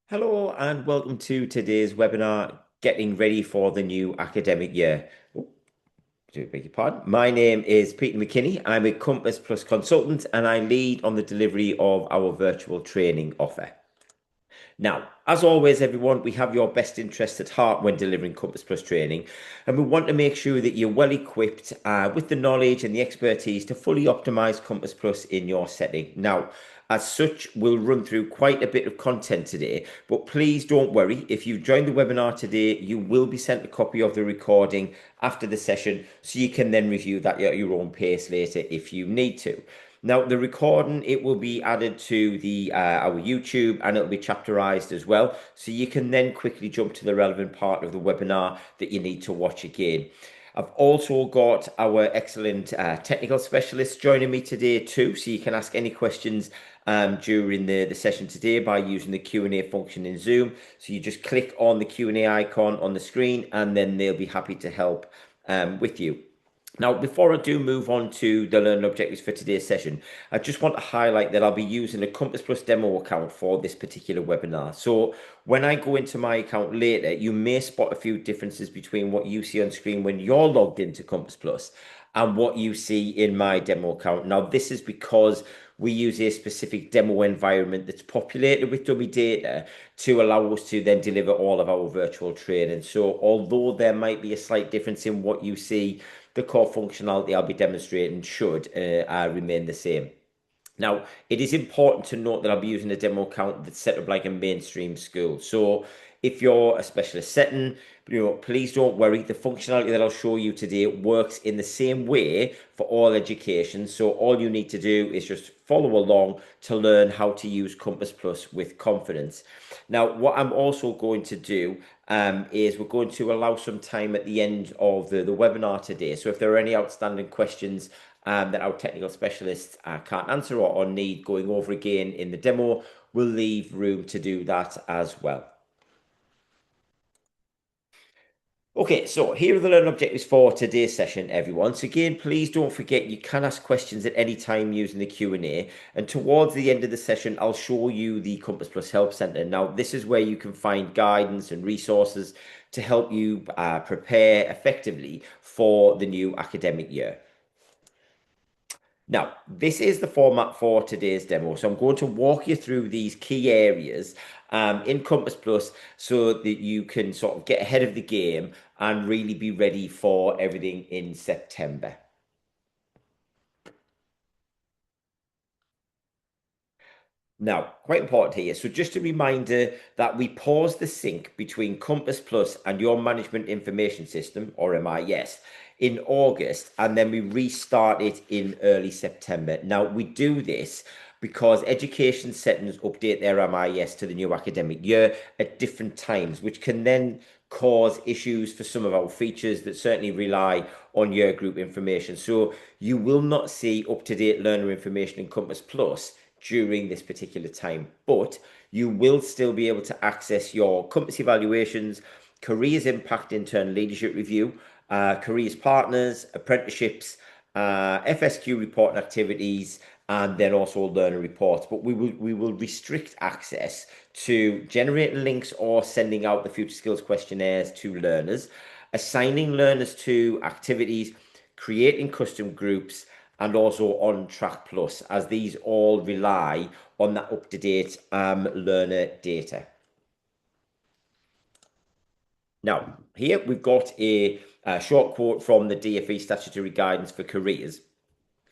Hello and welcome to today's webinar, Getting Ready for the New Academic Year. Oh, do beg your pardon. My name is Peter McKinney. I'm a Compass Plus consultant and I lead on the delivery of our virtual training offer. Now, as always, everyone, we have your best interests at heart when delivering Compass Plus training, and we want to make sure that you're well equipped with the knowledge and the expertise to fully optimize Compass Plus in your setting. Now, as such, we'll run through quite a bit of content today, but please don't worry. If you've joined the webinar today, you will be sent a copy of the recording after the session, so you can then review that at your own pace later if you need to. Now, the recording, it will be added to the our YouTube and it'll be chapterized as well. So you can then quickly jump to the relevant part of the webinar that you need to watch again. I've also got our excellent technical specialists joining me today too. So you can ask any questions during the session today by using the Q&A function in Zoom. So you just click on the Q&A icon on the screen and then they'll be happy to help with you. Now, before I do move on to the learning objectives for today's session, I just want to highlight that I'll be using a Compass Plus demo account for this particular webinar. So when I go into my account later, you may spot a few differences between what you see on screen when you're logged into Compass Plus and what you see in my demo account. Now, this is because we use a specific demo environment that's populated with dummy data to allow us to then deliver all of our virtual training. So although there might be a slight difference in what you see, the core functionality I'll be demonstrating should remain the same. Now, it is important to note that I'll be using a demo account that's set up like a mainstream school. So if you're a specialist setting, please don't worry. The functionality that I'll show you today works in the same way for all education. So all you need to do is just follow along to learn how to use Compass Plus with confidence. Now, what I'm also going to do is we're going to allow some time at the end of the webinar today. So if there are any outstanding questions that our technical specialists can't answer or need going over again in the demo, we'll leave room to do that as well. Okay, so here are the learning objectives for today's session, everyone. So again, please don't forget you can ask questions at any time using the Q&A. And towards the end of the session, I'll show you the Compass Plus Help Centre. Now, this is where you can find guidance and resources to help you prepare effectively for the new academic year. Now, this is the format for today's demo. So I'm going to walk you through these key areas in Compass Plus so that you can sort of get ahead of the game and really be ready for everything in September. Now, quite important here. So just a reminder that we pause the sync between Compass Plus and your management information system, or MIS, in August, and then we restart it in early September. Now, we do this because education settings update their MIS to the new academic year at different times, which can then cause issues for some of our features that certainly rely on year group information. So you will not see up-to-date learner information in Compass Plus during this particular time, but you will still be able to access your Compass evaluations, careers impact internal leadership review, careers partners, apprenticeships, FSQ report activities, and then also learner reports. But we will restrict access to generating links or sending out the future skills questionnaires to learners, assigning learners to activities, creating custom groups, and also Ontrack Plus, as these all rely on that up-to-date learner data. Now, here we've got a short quote from the DfE statutory guidance for careers.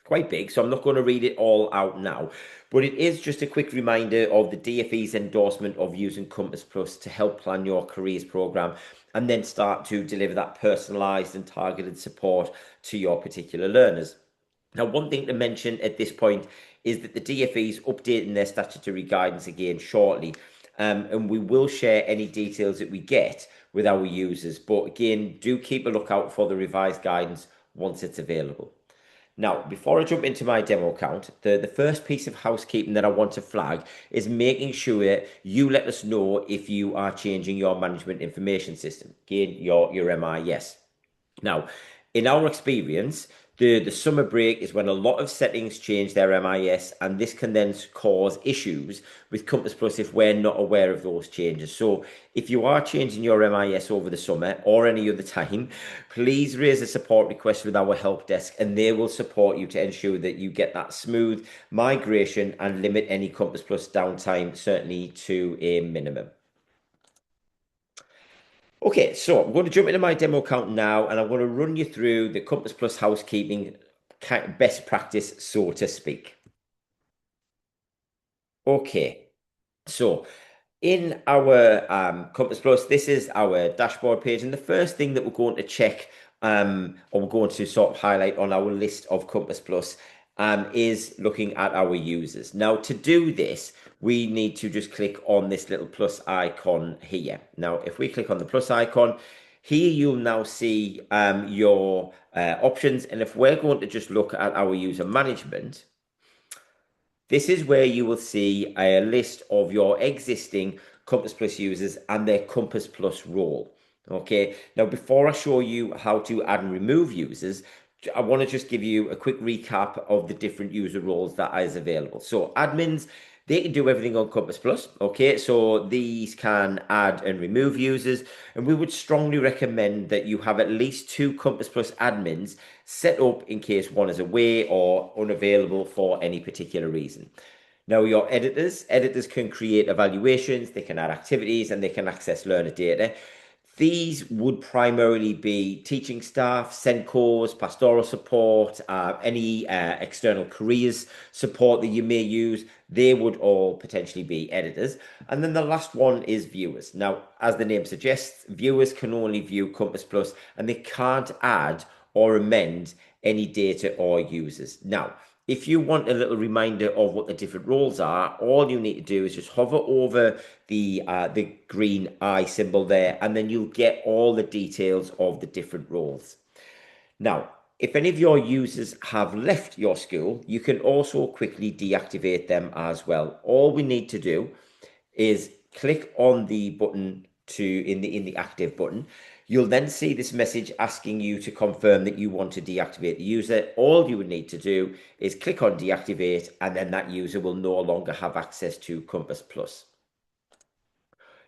Quite big, so I'm not going to read it all out now, but it is just a quick reminder of the DfE's endorsement of using Compass Plus to help plan your careers program and then start to deliver that personalized and targeted support to your particular learners. Now, one thing to mention at this point is that the DfE is updating their statutory guidance again shortly, and we will share any details that we get with our users. But again, do keep a lookout for the revised guidance once it's available. Now, before I jump into my demo account, the first piece of housekeeping that I want to flag is making sure you let us know if you are changing your management information system, again, your MIS. Now, in our experience, The summer break is when a lot of settings change their MIS, and this can then cause issues with Compass Plus if we're not aware of those changes. So if you are changing your MIS over the summer or any other time, please raise a support request with our help desk, and they will support you to ensure that you get that smooth migration and limit any Compass Plus downtime, certainly to a minimum. Okay, so I'm going to jump into my demo account now, and I'm going to run you through the Compass Plus housekeeping best practice, so to speak. Okay, so in our Compass Plus, this is our dashboard page, and the first thing that we're going to check, or we're going to sort of highlight on our list of Compass Plus, is looking at our users. Now, to do this, we need to just click on this little plus icon here. Now, if we click on the plus icon, here you'll now see your options, and if we're going to just look at our user management, this is where you will see a list of your existing Compass Plus users and their Compass Plus role. Okay, now before I show you how to add and remove users, I want to just give you a quick recap of the different user roles that is available. So admins, they can do everything on Compass Plus. Okay, so these can add and remove users, and we would strongly recommend that you have at least two Compass Plus admins set up in case one is away or unavailable for any particular reason. Now, your editors can create evaluations, they can add activities, and they can access learner data. These would primarily be teaching staff, Senkos, pastoral support, any external careers support that you may use. They would all potentially be editors. And then the last one is viewers. Now, as the name suggests, viewers can only view Compass Plus and they can't add or amend any data or users. Now, if you want a little reminder of what the different roles are, all you need to do is just hover over the green eye symbol there, and then you'll get all the details of the different roles. Now, if any of your users have left your school, you can also quickly deactivate them as well. All we need to do is click on the button in the active button. You'll then see this message asking you to confirm that you want to deactivate the user. All you would need to do is click on deactivate, and then that user will no longer have access to Compass Plus.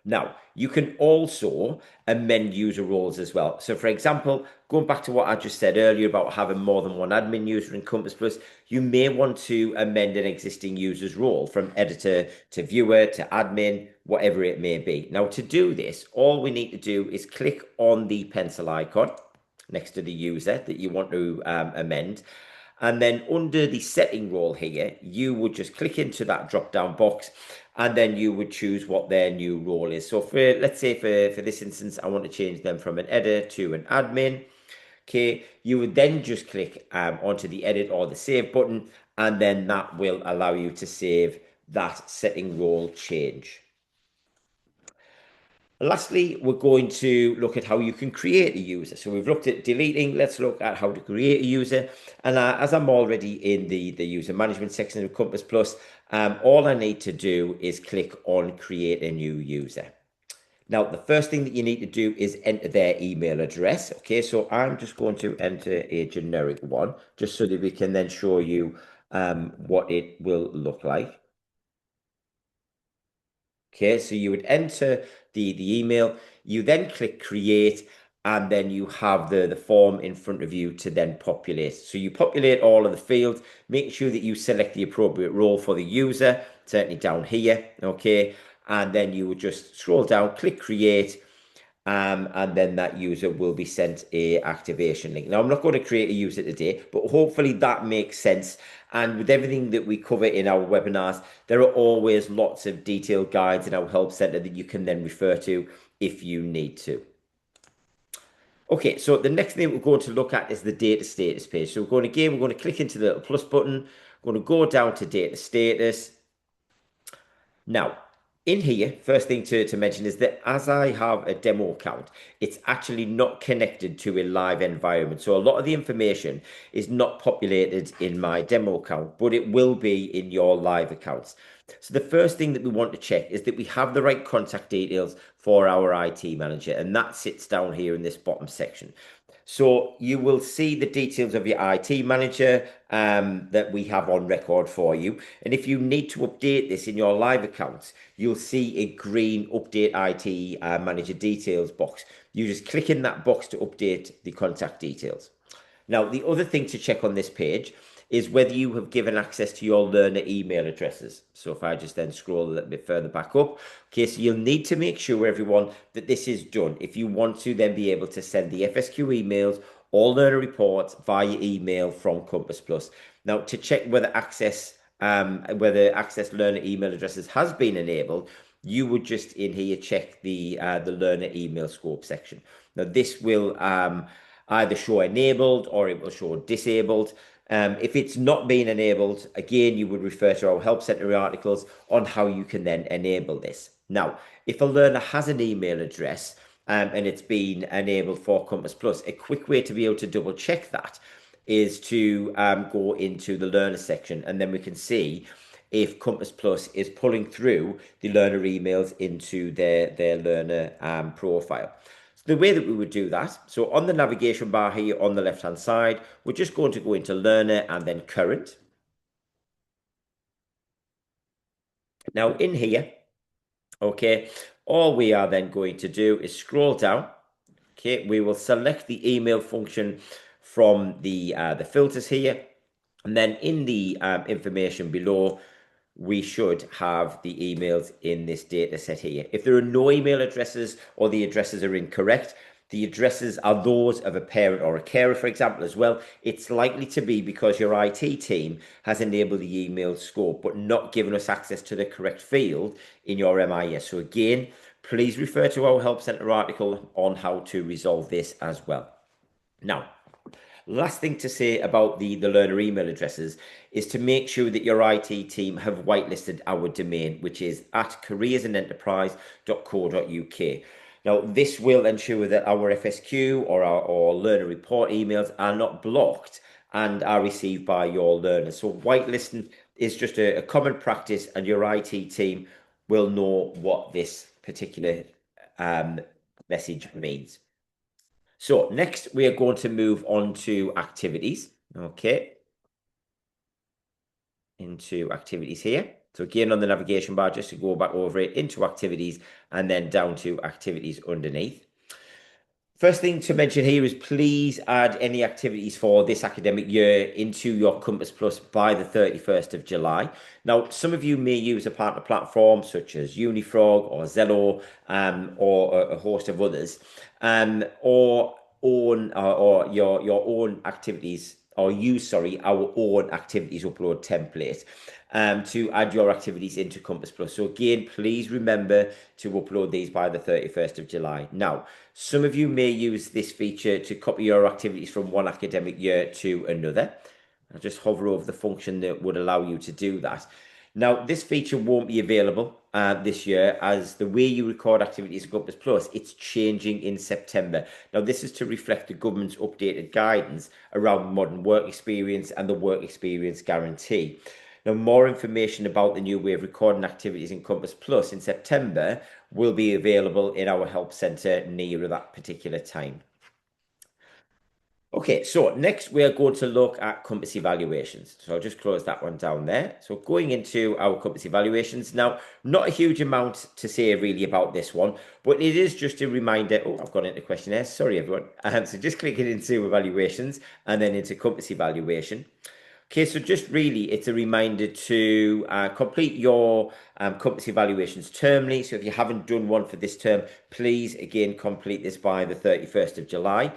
Now, you can also amend user roles as well. So for example, going back to what I just said earlier about having more than one admin user in Compass Plus, you may want to amend an existing user's role from editor to viewer to admin, whatever it may be. Now, to do this, all we need to do is click on the pencil icon next to the user that you want to amend. And then under the setting role here, you would just click into that drop down box, and then you would choose what their new role is. So for, let's say for this instance, I want to change them from an editor to an admin. Okay, you would then just click onto the edit or the save button, and then that will allow you to save that setting role change. Lastly, we're going to look at how you can create a user. So we've looked at deleting. Let's look at how to create a user. And as I'm already in the user management section of Compass Plus, all I need to do is click on create a new user. Now, the first thing that you need to do is enter their email address. Okay, so I'm just going to enter a generic one just so that we can then show you what it will look like. Okay, so you would enter the email, you then click create, and then you have the form in front of you to then populate. So you populate all of the fields, make sure that you select the appropriate role for the user, certainly down here, okay? And then you would just scroll down, click create, and then that user will be sent a activation link. Now, I'm not going to create a user today, but hopefully that makes sense. And with everything that we cover in our webinars, there are always lots of detailed guides in our help center that you can then refer to if you need to. Okay, so the next thing we're going to look at is the data status page. So we're going to click into the little plus button. We're going to go down to data status. Now, in here, first thing to mention is that as I have a demo account, it's actually not connected to a live environment. So a lot of the information is not populated in my demo account, but it will be in your live accounts. So the first thing that we want to check is that we have the right contact details for our IT manager, and that sits down here in this bottom section. So you will see the details of your IT manager that we have on record for you. And if you need to update this in your live accounts, you'll see a green update IT manager details box. You just click in that box to update the contact details. Now, the other thing to check on this page is whether you have given access to your learner email addresses. So if I just then scroll a little bit further back up, okay, so you'll need to make sure, everyone, that this is done if you want to then be able to send the FSQ emails or learner reports via email from Compass Plus. Now, to check whether access learner email addresses has been enabled, you would just in here check the learner email scope section. Now, this will either show enabled or it will show disabled. If it's not been enabled, again, you would refer to our Help Centre articles on how you can then enable this. Now, if a learner has an email address and it's been enabled for Compass Plus, a quick way to be able to double check that is to go into the learner section, and then we can see if Compass Plus is pulling through the learner emails into their learner profile. The way that we would do that, so on the navigation bar here on the left hand side, we're just going to go into learner and then current. Now in here, okay, all we are then going to do is scroll down. Okay, we will select the email function from the filters here, and then in the information below, we should have the emails in this data set here. If there are no email addresses or the addresses are incorrect, the addresses are those of a parent or a carer, for example, as well. It's likely to be because your IT team has enabled the email scope, but not given us access to the correct field in your MIS. So again, please refer to our Help Centre article on how to resolve this as well. Now, last thing to say about the learner email addresses is to make sure that your IT team have whitelisted our domain, which is at careersandenterprise.co.uk. Now, this will ensure that our FSQ or our learner report emails are not blocked and are received by your learners. So whitelisting is just a common practice, and your IT team will know what this particular message means. So next we are going to move on to activities. Okay. Into activities here. So again, on the navigation bar, just to go back over it, into activities and then down to activities underneath. First thing to mention here is please add any activities for this academic year into your Compass Plus by the 31st of July. Now, some of you may use a partner platform such as Unifrog or Zello or a host of others, or your own activities, or use, sorry, our own activities upload template to add your activities into Compass Plus. So again, please remember to upload these by the 31st of July. Now, some of you may use this feature to copy your activities from one academic year to another. I'll just hover over the function that would allow you to do that. Now, this feature won't be available this year, as the way you record activities in Compass Plus, it's changing in September. Now, this is to reflect the government's updated guidance around modern work experience and the work experience guarantee. Now, more information about the new way of recording activities in Compass Plus in September will be available in our Help Centre nearer that particular time. Okay, so next we are going to look at compass evaluations. So I'll just close that one down there. So going into our compass evaluations now, not a huge amount to say really about this one, but it is just a reminder. Oh, I've gone into questionnaires. Sorry, everyone. So just clicking into evaluations and then into compass evaluation. Okay, so just really, it's a reminder to complete your compass evaluations termly. So if you haven't done one for this term, please, again, complete this by the 31st of July.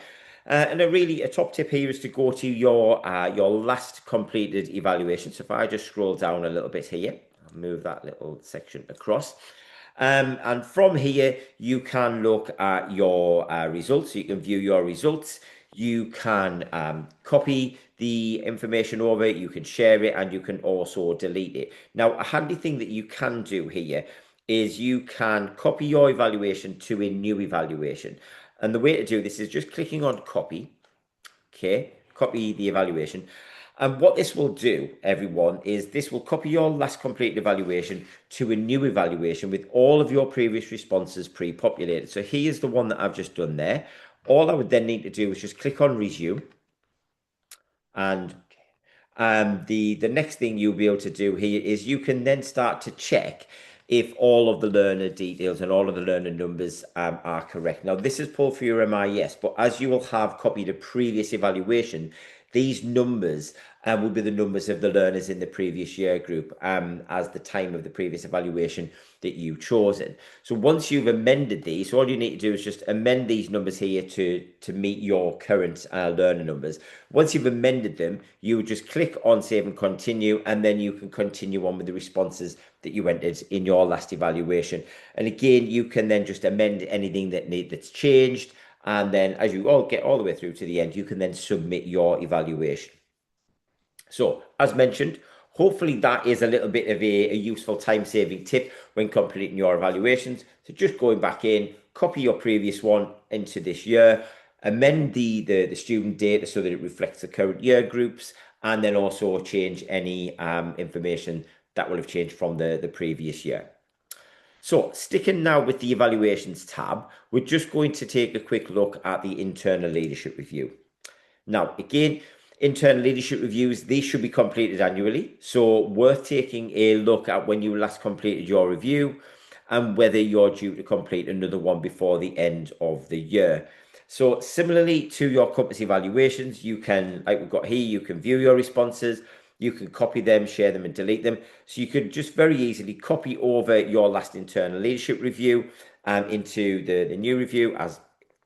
And a top tip here is to go to your last completed evaluation. So if I just scroll down a little bit here, I'll move that little section across. And from here, you can look at your results. So you can view your results. You can copy the information over, you can share it, and you can also delete it. Now, a handy thing that you can do here is you can copy your evaluation to a new evaluation. And the way to do this is just clicking on copy. Okay, copy the evaluation. And what this will do, everyone, is this will copy your last completed evaluation to a new evaluation with all of your previous responses pre-populated. So here's the one that I've just done there. All I would then need to do is just click on resume, and the next thing you'll be able to do here is you can then start to check if all of the learner details and all of the learner numbers are correct. Now, this is pulled for your MIS, but as you will have copied a previous evaluation, these numbers will be the numbers of the learners in the previous year group as the time of the previous evaluation that you've chosen. So once you've amended these, all you need to do is just amend these numbers here to meet your current learner numbers. Once you've amended them, you just click on save and continue, and then you can continue on with the responses that you entered in your last evaluation. And again, you can then just amend anything that's changed. And then as you all get all the way through to the end, you can then submit your evaluation. So, as mentioned, hopefully that is a little bit of a useful time-saving tip when completing your evaluations. So just going back in, copy your previous one into this year, amend the student data so that it reflects the current year groups, and then also change any information that will have changed from the previous year. So, sticking now with the evaluations tab, we're just going to take a quick look at the internal leadership review. Now, again, internal leadership reviews, these should be completed annually. So worth taking a look at when you last completed your review and whether you're due to complete another one before the end of the year. So similarly to your compass evaluations, you can, like we've got here, you can view your responses, you can copy them, share them and delete them. So you could just very easily copy over your last internal leadership review into the new review as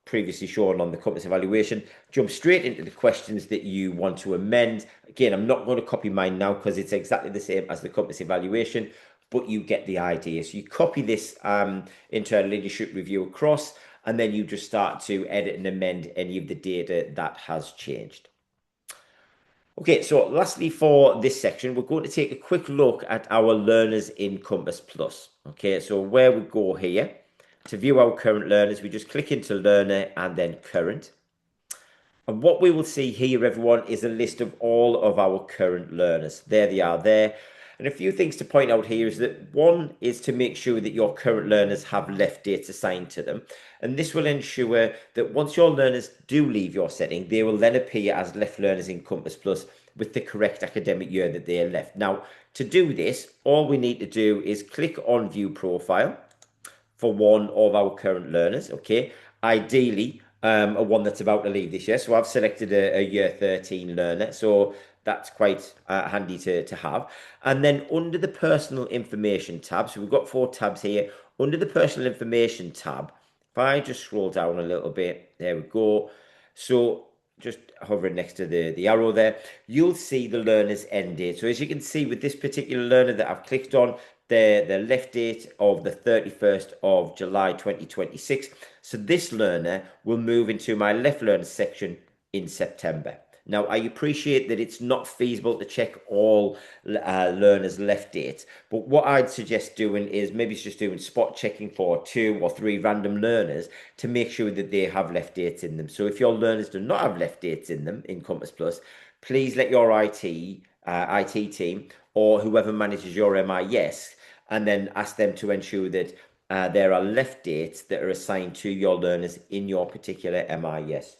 previously shown on the compass evaluation, jump straight into the questions that you want to amend. Again, I'm not going to copy mine now because it's exactly the same as the compass evaluation, but you get the idea. So you copy this internal leadership review across, and then you just start to edit and amend any of the data that has changed. Okay, so lastly for this section, we're going to take a quick look at our learners in Compass Plus. Okay, so where we go here, to view our current learners, we just click into learner and then current. And what we will see here, everyone, is a list of all of our current learners. There they are there. And a few things to point out here is that one is to make sure that your current learners have left dates assigned to them. And this will ensure that once your learners do leave your setting, they will then appear as left learners in Compass Plus with the correct academic year that they are left. Now, to do this, all we need to do is click on View Profile for one of our current learners, okay? Ideally, a one that's about to leave this year. So I've selected a year 13 learner. So that's quite handy to have. And then under the personal information tab, so we've got 4 tabs here. Under the personal information tab, if I just scroll down a little bit, there we go. So just hovering next to the arrow there, you'll see the learner's end date. So as you can see with this particular learner that I've clicked on, the left date of the 31st of July 2026. So this learner will move into my left learner section in September. Now, I appreciate that it's not feasible to check all learners' left dates, but what I'd suggest doing is maybe just doing spot checking for 2 or 3 random learners to make sure that they have left dates in them. So if your learners do not have left dates in them in Compass Plus, please let your IT team or whoever manages your MIS and then ask them to ensure that there are left dates that are assigned to your learners in your particular MIS.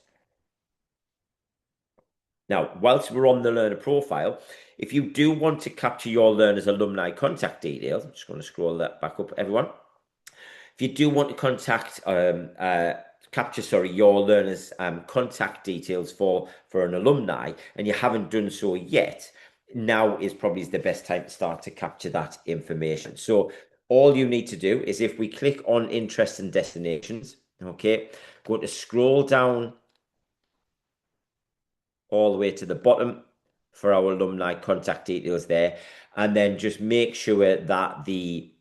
Now, whilst we're on the learner profile, if you do want to capture your learner's alumni contact details, I'm just going to scroll that back up, everyone. If you do want to capture your learner's contact details for an alumni, and you haven't done so yet, now is probably the best time to start to capture that information. So all you need to do is if we click on interests and destinations, okay, going to scroll down all the way to the bottom for our alumni contact details there, and then just make sure that the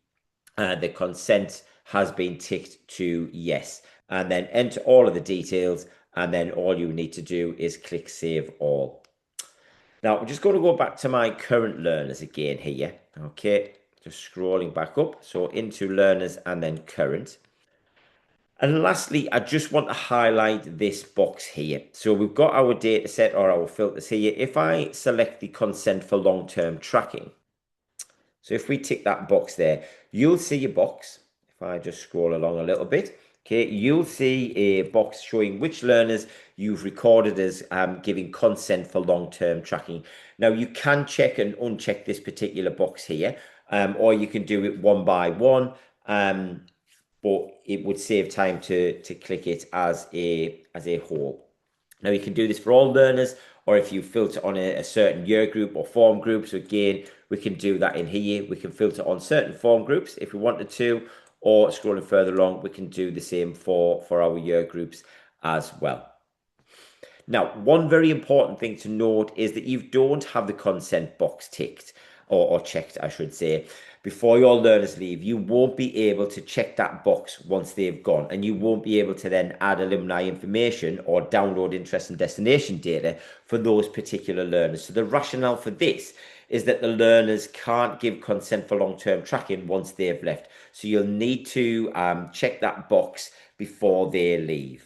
consent has been ticked to yes, and then enter all of the details, and then all you need to do is click Save All. Now, I'm just going to go back to my current learners again here, okay, just scrolling back up, so into learners and then current. And lastly, I just want to highlight this box here. So we've got our data set or our filters here. If I select the consent for long-term tracking, so if we tick that box there, you'll see a box. If if I just scroll along a little bit, okay, you'll see a box showing which learners you've recorded as giving consent for long-term tracking. Now, you can check and uncheck this particular box here, or you can do it one by one, but it would save time to click it as a whole. Now, you can do this for all learners, or if you filter on a certain year group or form group. So again, we can do that in here. We can filter on certain form groups if we wanted to, or scrolling further along, we can do the same for our year groups as well. Now, one very important thing to note is that you don't have the consent box ticked or checked, I should say, before your learners leave. You won't be able to check that box once they've gone, and you won't be able to then add alumni information or download interest and destination data for those particular learners. So the rationale for this is that the learners can't give consent for long-term tracking once they've left. So you'll need to check that box before they leave.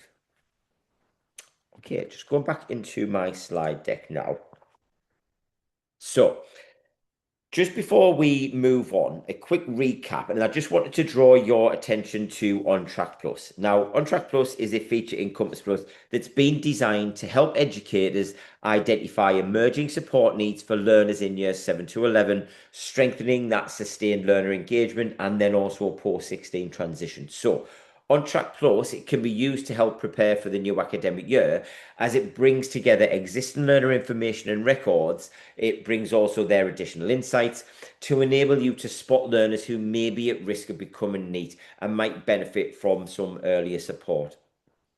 Okay, just going back into my slide deck now. So, just before we move on, a quick recap, and I just wanted to draw your attention to Ontrack Plus. Now, Ontrack Plus is a feature in Compass Plus that's been designed to help educators identify emerging support needs for learners in years 7 to 11, strengthening that sustained learner engagement, and then also post-16 transition. So, Ontrack Plus, it can be used to help prepare for the new academic year as it brings together existing learner information and records. It brings also their additional insights to enable you to spot learners who may be at risk of becoming NEET and might benefit from some earlier support.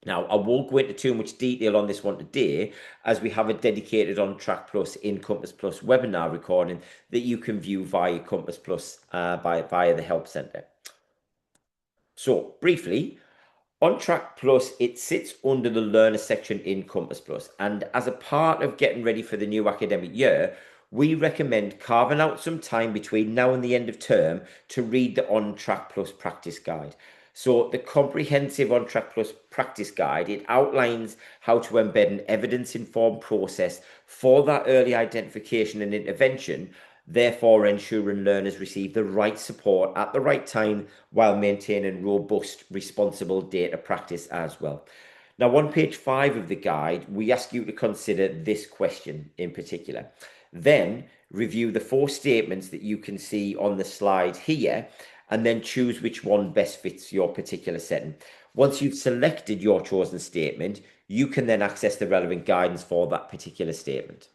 Now, I won't go into too much detail on this one today, as we have a dedicated Ontrack Plus in Compass Plus webinar recording that you can view via Compass Plus via the Help Centre. So, briefly, Ontrack Plus, it sits under the Learner section in Compass Plus, and as a part of getting ready for the new academic year, we recommend carving out some time between now and the end of term to read the Ontrack Plus practice guide. So the comprehensive Ontrack Plus practice guide, it outlines how to embed an evidence-informed process for that early identification and intervention, therefore ensuring learners receive the right support at the right time while maintaining robust, responsible data practice as well. Now, on page 5 of the guide, we ask you to consider this question in particular. Then review the 4 statements that you can see on the slide here, and then choose which one best fits your particular setting. Once you've selected your chosen statement, you can then access the relevant guidance for that particular statement.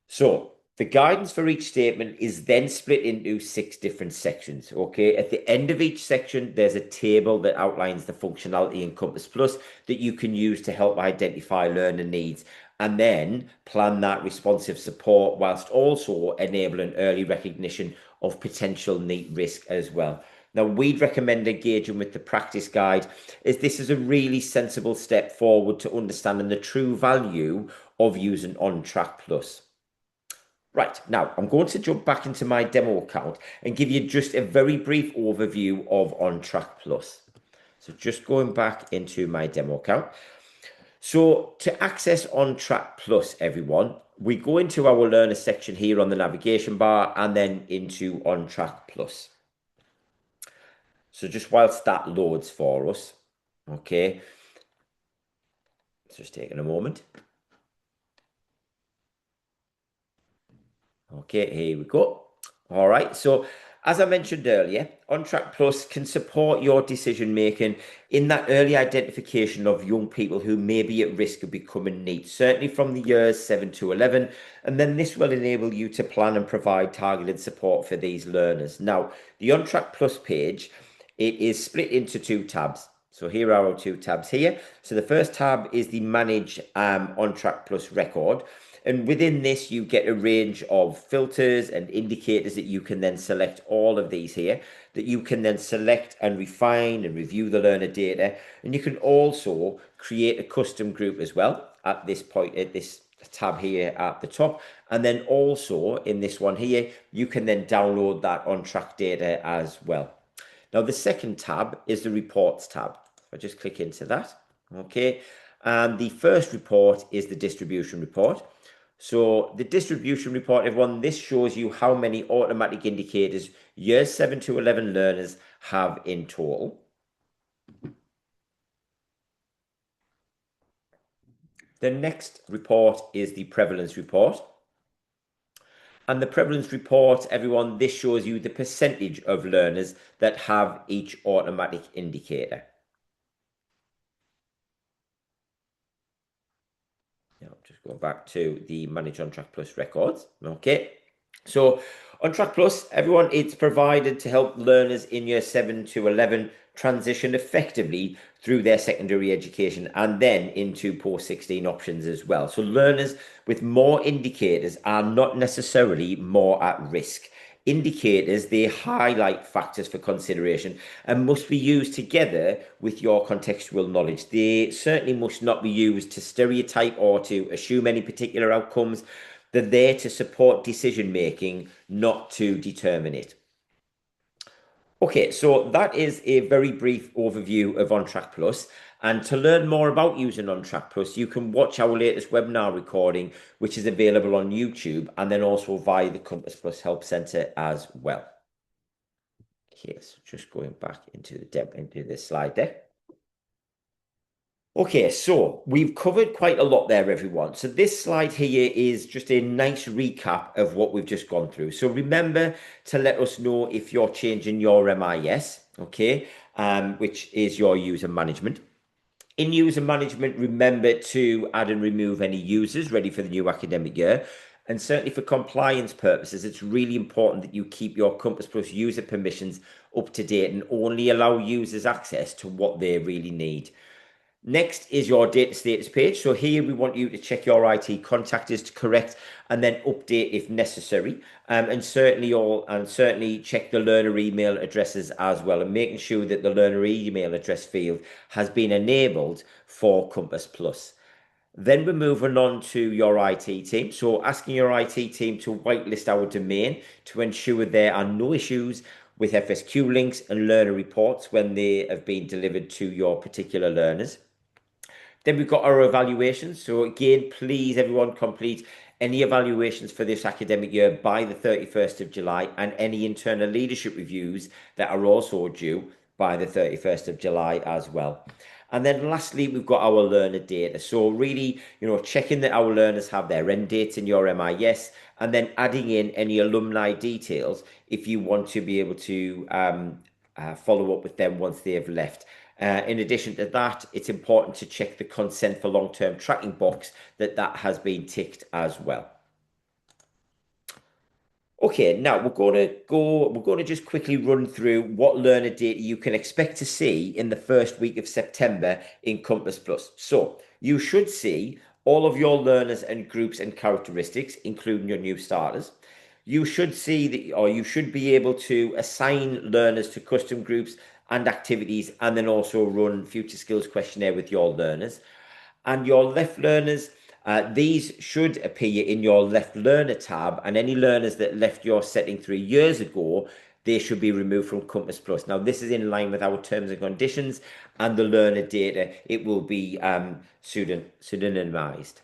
So the guidance for each statement is then split into 6 different sections. Okay, at the end of each section, there's a table that outlines the functionality in Compass Plus that you can use to help identify learner needs and then plan that responsive support whilst also enabling early recognition of potential NEET risk as well. Now, we'd recommend engaging with the practice guide, as this is a really sensible step forward to understanding the true value of using Ontrack Plus. Right, now I'm going to jump back into my demo account and give you just a very brief overview of Ontrack Plus. So just going back into my demo account. So to access Ontrack Plus, everyone, we go into our learner section here on the navigation bar and then into Ontrack Plus. So just whilst that loads for us, okay, it's just taking a moment. Okay, here we go. All right, so as I mentioned earlier, Ontrack Plus can support your decision making in that early identification of young people who may be at risk of becoming NEET, certainly from the years 7 to 11. And then this will enable you to plan and provide targeted support for these learners. Now, the Ontrack Plus page, it is split into 2 tabs. So here are our 2 tabs here. So the first tab is the Manage Ontrack Plus record. And within this, you get a range of filters and indicators that you can then select all of these here, that you can then select and refine and review the learner data. And you can also create a custom group as well at this point, at this tab here at the top. And then also in this one here, you can then download that on-track data as well. Now, the second tab is the Reports tab. I'll just click into that. Okay. And the first report is the distribution report. So the distribution report, everyone, this shows you how many automatic indicators years 7 to 11 learners have in total. The next report is the prevalence report. And the prevalence report, everyone, this shows you the percentage of learners that have each automatic indicator. Now, just go back to the Manage Ontrack Plus records. Okay. So Ontrack Plus, everyone, it's provided to help learners in year 7 to 11 transition effectively through their secondary education and then into post 16 options as well. So learners with more indicators are not necessarily more at risk. Indicators, they highlight factors for consideration and must be used together with your contextual knowledge. They certainly must not be used to stereotype or to assume any particular outcomes. They're there to support decision making, not to determine it. Okay, so that is a very brief overview of OnTrack Plus. And to learn more about using OnTrack Plus, you can watch our latest webinar recording, which is available on YouTube and then also via the Compass Plus Help Centre as well. Okay, so just going back into the slide deck. Okay, so we've covered quite a lot there, everyone. So this slide here is just a nice recap of what we've just gone through. So remember to let us know if you're changing your MIS, okay, which is your user management. In user management, remember to add and remove any users ready for the new academic year. And certainly for compliance purposes, it's really important that you keep your Compass Plus user permissions up to date and only allow users access to what they really need. Next is your data status page. So here we want you to check your IT contact is correct and then update if necessary. And certainly check the learner email addresses as well and making sure that the learner email address field has been enabled for Compass Plus. Then we're moving on to your IT team. So asking your IT team to whitelist our domain to ensure there are no issues with FSQ links and learner reports when they have been delivered to your particular learners. Then we've got our evaluations. So again, please everyone complete any evaluations for this academic year by the 31st of July and any internal leadership reviews that are also due by the 31st of July as well. And then lastly, we've got our learner data. So really, checking that our learners have their end dates in your MIS and then adding in any alumni details if you want to be able to follow up with them once they have left. In addition to that, it's important to check the consent for long-term tracking box that has been ticked as well. Okay, now we're going to just quickly run through what learner data you can expect to see in the first week of September in Compass Plus. So you should see all of your learners and groups and characteristics, including your new starters. You should see that, or you should be able to assign learners to custom groups and activities, and then also run future skills questionnaire with your learners. And your left learners, these should appear in your left learner tab, and any learners that left your setting 3 years ago, they should be removed from Compass Plus. Now, this is in line with our terms and conditions and the learner data. It will be pseudonymized.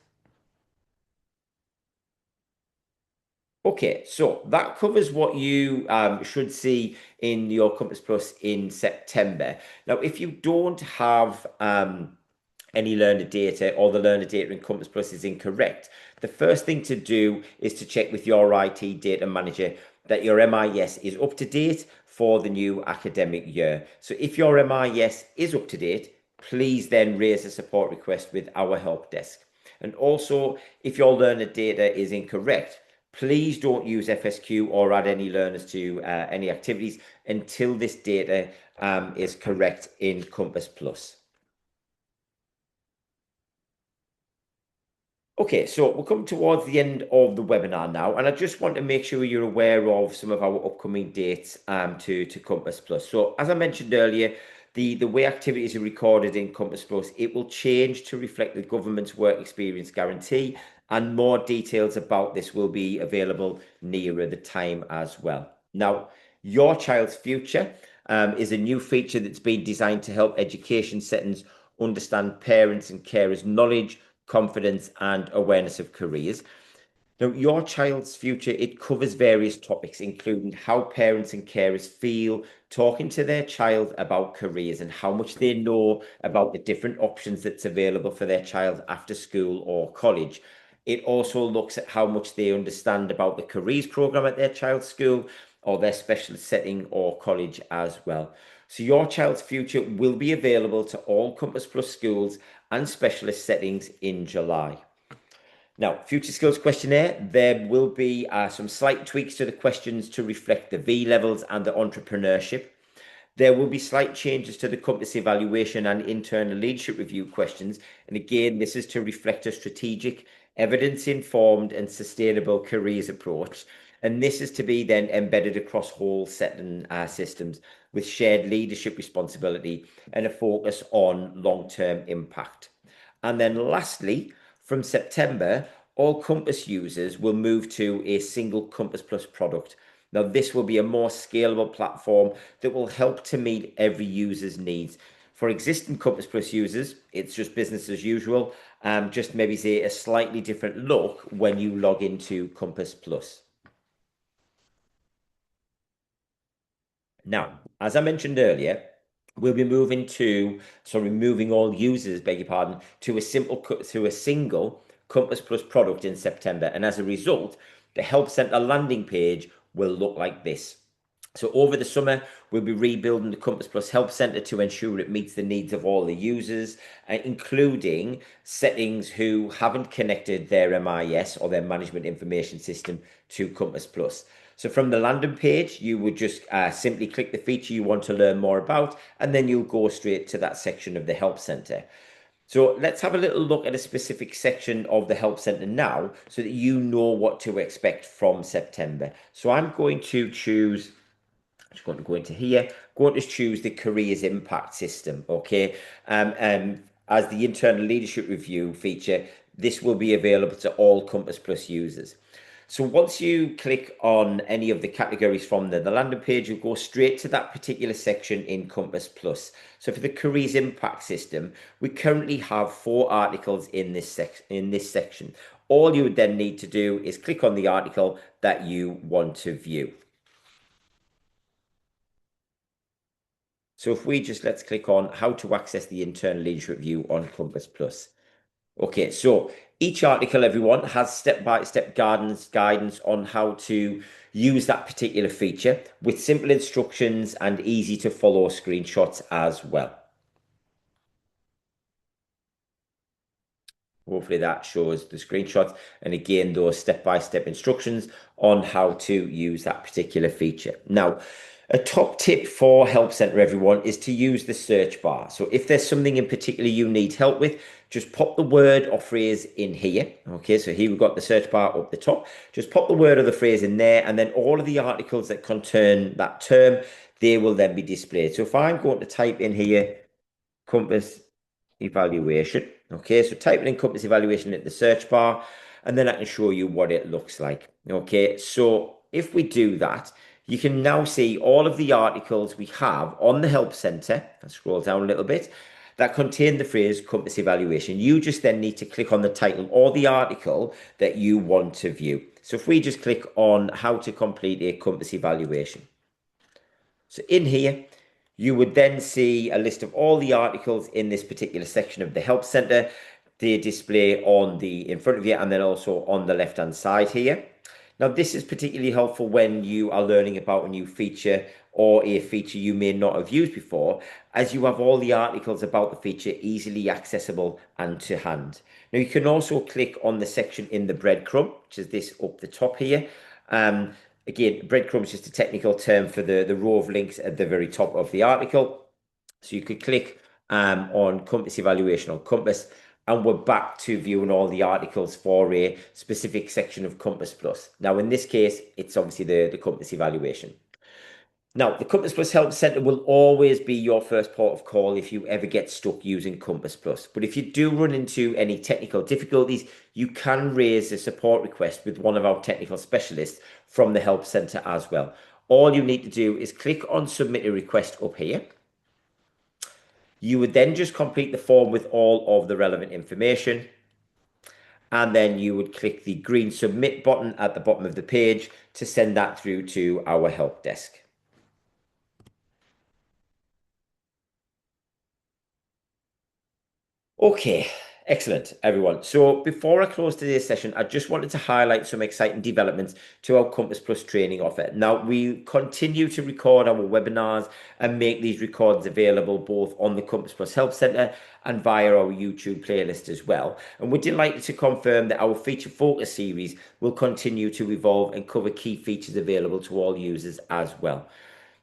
Okay, so that covers what you should see in your Compass Plus in September. Now, if you don't have any learner data or the learner data in Compass Plus is incorrect, the first thing to do is to check with your IT data manager that your MIS is up to date for the new academic year. So if your MIS is up to date, please then raise a support request with our help desk. And also, if your learner data is incorrect, please don't use FSQ or add any learners to any activities until this data is correct in Compass Plus. Okay, so we're coming towards the end of the webinar now, and I just want to make sure you're aware of some of our upcoming dates to Compass Plus. So as I mentioned earlier, the way activities are recorded in Compass Plus, it will change to reflect the government's work experience guarantee, and more details about this will be available nearer the time as well. Now, Your Child's Future is a new feature that's been designed to help education settings understand parents and carers' knowledge, confidence, and awareness of careers. Now, your child's future, it covers various topics, including how parents and carers feel, talking to their child about careers and how much they know about the different options that's available for their child after school or college. It also looks at how much they understand about the careers program at their child's school or their specialist setting or college as well. So your child's future will be available to all Compass Plus schools and specialist settings in July. Now, future skills questionnaire, there will be some slight tweaks to the questions to reflect the V levels and the entrepreneurship. There will be slight changes to the compass evaluation and internal leadership review questions. And again, this is to reflect a strategic, evidence-informed and sustainable careers approach. And this is to be then embedded across whole setting systems with shared leadership responsibility and a focus on long-term impact. And then lastly, from September, all Compass users will move to a single Compass Plus product. Now, this will be a more scalable platform that will help to meet every user's needs. For existing Compass Plus users, it's just business as usual, just maybe say a slightly different look when you log into Compass Plus. Now, as I mentioned earlier, we'll be moving all users, beg your pardon, to a single Compass Plus product in September. And as a result, the Help Center landing page will look like this. So over the summer, we'll be rebuilding the Compass Plus Help Center to ensure it meets the needs of all the users, including settings who haven't connected their MIS or their management information system to Compass Plus. So from the landing page, you would just simply click the feature you want to learn more about, and then you'll go straight to that section of the Help Center. So let's have a little look at a specific section of the Help Center now so that you know what to expect from September. So I'm going to choose, just going to go into here, going to choose the careers impact system, okay? As the internal leadership review feature, this will be available to all Compass Plus users. So once you click on any of the categories from the landing page, you'll go straight to that particular section in Compass Plus. So for the careers impact system, we currently have 4 articles in this section. All you would then need to do is click on the article that you want to view. So if we just let's click on how to access the internal leadership view on Compass Plus. Okay, so each article, everyone, has step-by-step guidance on how to use that particular feature with simple instructions and easy to follow screenshots as well. Hopefully that shows the screenshots and again those step-by-step instructions on how to use that particular feature. Now, a top tip for Help Center, everyone, is to use the search bar. So if there's something in particular you need help with, just pop the word or phrase in here. Okay, so here we've got the search bar up the top. Just pop the word or the phrase in there, and then all of the articles that contain that term, they will then be displayed. So if I'm going to type in here, compass evaluation. Okay, so type in compass evaluation at the search bar, and then I can show you what it looks like. Okay, so if we do that, you can now see all of the articles we have on the Help Center. I'll scroll down a little bit that contain the phrase compass evaluation. You just then need to click on the title or the article that you want to view. So if we just click on how to complete a compass evaluation. So in here, you would then see a list of all the articles in this particular section of the Help Center. They display in front of you and then also on the left-hand side here. Now, this is particularly helpful when you are learning about a new feature or a feature you may not have used before, as you have all the articles about the feature easily accessible and to hand. Now, you can also click on the section in the breadcrumb, which is this up the top here. Again, breadcrumb is just a technical term for the row of links at the very top of the article. So you could click on Compass Evaluation on Compass, and we're back to viewing all the articles for a specific section of Compass Plus. Now, in this case, it's obviously the Compass Evaluation. Now, the Compass Plus Help Center will always be your first port of call if you ever get stuck using Compass Plus. But if you do run into any technical difficulties, you can raise a support request with one of our technical specialists from the Help Center as well. All you need to do is click on Submit a Request up here. You would then just complete the form with all of the relevant information. and then you would click the green submit button at the bottom of the page to send that through to our help desk. Okay, excellent, everyone. So before I close today's session, I just wanted to highlight some exciting developments to our Compass Plus training offer. Now, we continue to record our webinars and make these records available both on the Compass Plus Help Centre and via our YouTube playlist as well. And we're delighted to confirm that our feature focus series will continue to evolve and cover key features available to all users as well.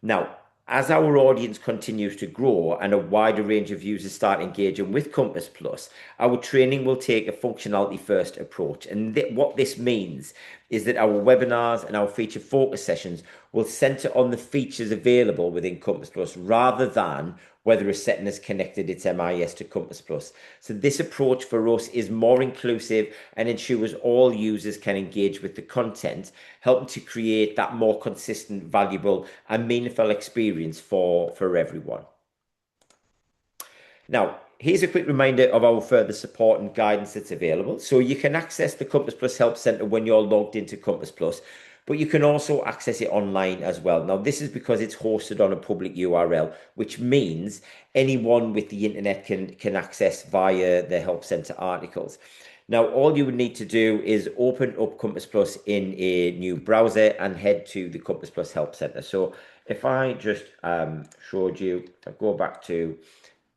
Now, as our audience continues to grow and a wider range of users start engaging with Compass Plus, our training will take a functionality first approach. And what this means is that our webinars and our feature focus sessions will center on the features available within Compass Plus rather than whether a setting has connected its MIS to Compass Plus. So this approach for us is more inclusive and ensures all users can engage with the content, helping to create that more consistent, valuable and meaningful experience for everyone. Now, here's a quick reminder of our further support and guidance that's available. So you can access the Compass Plus Help Centre when you're logged into Compass Plus, but you can also access it online as well. Now, this is because it's hosted on a public URL, which means anyone with the internet can access via the Help Centre articles. Now, all you would need to do is open up Compass Plus in a new browser and head to the Compass Plus Help Centre. So if I just showed you, if I go back to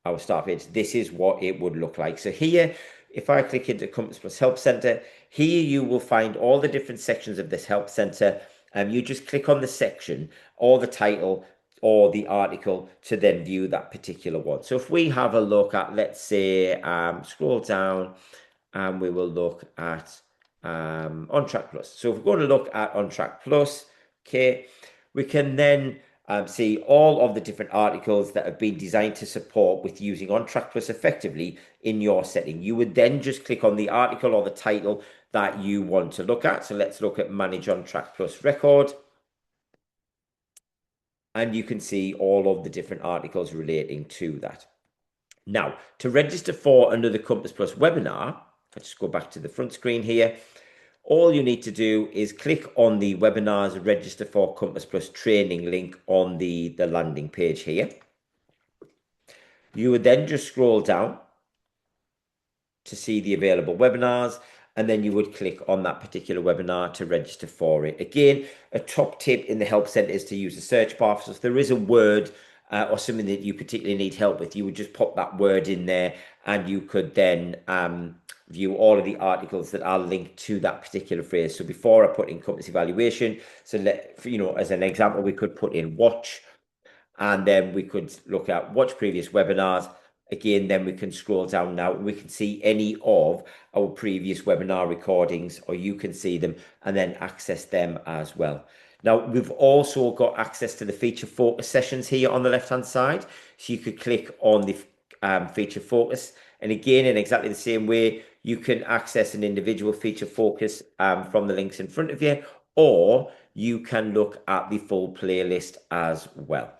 our start page, this is what it would look like. So here, if I click into Compass Plus Help Centre, here you will find all the different sections of this Help Centre. You just click on the section or the title or the article to then view that particular one. So if we have a look at, let's say, scroll down and we will look at Ontrack Plus. So if we're going to look at Ontrack Plus, okay, we can then see all of the different articles that have been designed to support with using Ontrack Plus effectively in your setting. You would then just click on the article or the title that you want to look at. So let's look at Manage Ontrack Plus Record. And you can see all of the different articles relating to that. Now, to register for another Compass Plus webinar, let's just go back to the front screen here. All you need to do is click on the webinars register for Compass Plus training link on the landing page here. You would then just scroll down to see the available webinars, and then you would click on that particular webinar to register for it. Again, a top tip in the Help Centre is to use a search bar. So if there is a word or something that you particularly need help with, you would just pop that word in there and you could then view all of the articles that are linked to that particular phrase. So before I put in compass evaluation, so as an example, we could put in watch, and then we could look at watch previous webinars. Again, then we can scroll down now and we can see any of our previous webinar recordings, or you can see them and then access them as well. Now, we've also got access to the feature focus sessions here on the left-hand side. So you could click on the feature focus. And again, in exactly the same way, you can access an individual feature focus from the links in front of you, or you can look at the full playlist as well.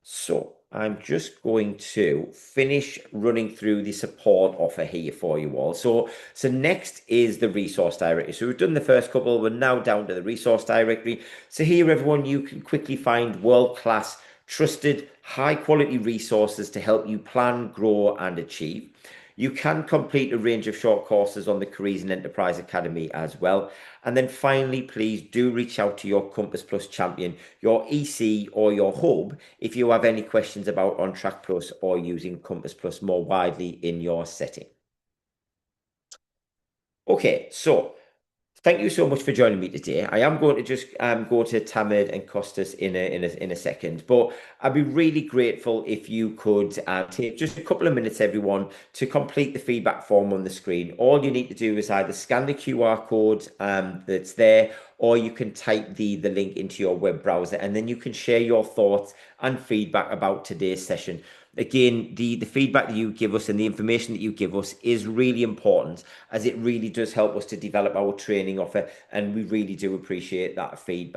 So I'm just going to finish running through the support offer here for you all. So next is the resource directory. So we've done the first couple, we're now down to the resource directory. So here, everyone, you can quickly find world-class, trusted, high-quality resources to help you plan, grow, and achieve. You can complete a range of short courses on the Careers and Enterprise Academy as well. And then finally, please do reach out to your Compass Plus champion, your EC or your hub, if you have any questions about Ontrack Plus or using Compass Plus more widely in your setting. Okay, so thank you so much for joining me today. I am going to just go to Tamid and Costas in a second, but I'd be really grateful if you could take just a couple of minutes, everyone, to complete the feedback form on the screen. All you need to do is either scan the QR code that's there, or you can type the link into your web browser, and then you can share your thoughts and feedback about today's session. Again, the feedback that you give us and the information that you give us is really important, as it really does help us to develop our training offer, and we really do appreciate that feedback.